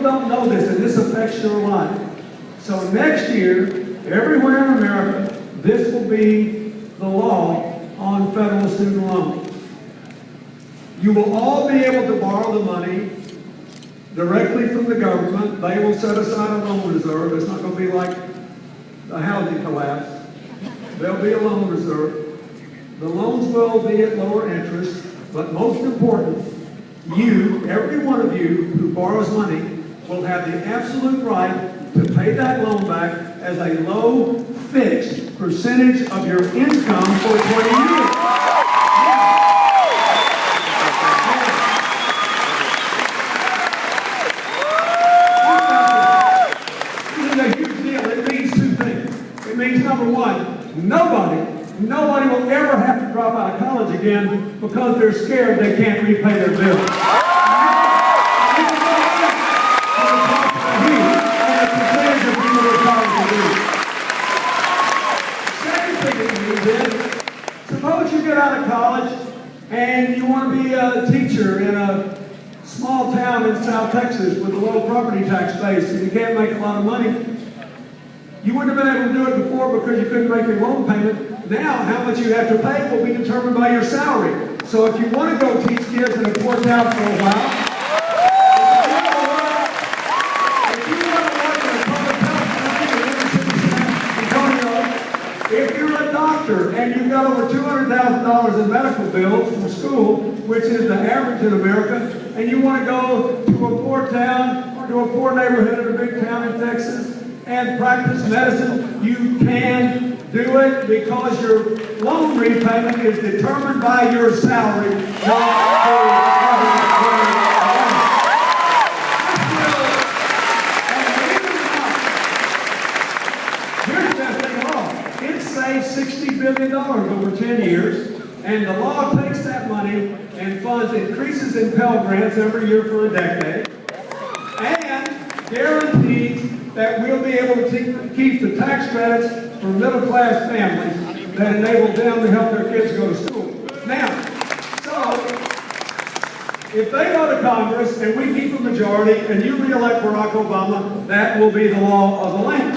don't know this, and this affects your life. So next year, everywhere in America, this will be the law on federal student loans. You will all be able to borrow the money directly from the government. They will set aside a loan reserve. It's not going to be like the housing collapse. There'll be a loan reserve. The loans will be at lower interest, but most important, you, every one of you who borrows money, will have the absolute right to pay that loan back as a low fixed percentage of your income for 20 years. This is a huge deal. It means two things. It means, number one, nobody will ever have to drop out of college again because they're scared they can't repay their bills. Second thing it means is, suppose you get out of college and you want to be a teacher in a small town in South Texas with a low property tax base and you can't make a lot of money. You wouldn't have been able to do it before because you couldn't make your loan payment. Now, how much you have to pay will be determined by your salary. So if you want to go teach kids in a poor town for a while, if you want to work in a public health clinic in San Antonio, if you're a doctor and you've got over $200,000 in medical bills from school, which is the average in America, and you want to go to a poor town or to a poor neighborhood in a big town in Texas and practice medicine, you can do it because your loan repayment is determined by your salary, not Here's the best thing of all. It saves $60 billion over 10 years, and the law takes that money and funds increases in Pell grants every year for a decade, and guarantees that we'll be able to keep the tax credits for middle-class families that enable them to help their kids go to school. Now, so, if they go to Congress and we keep a majority and you re-elect Barack Obama, that will be the law of the land.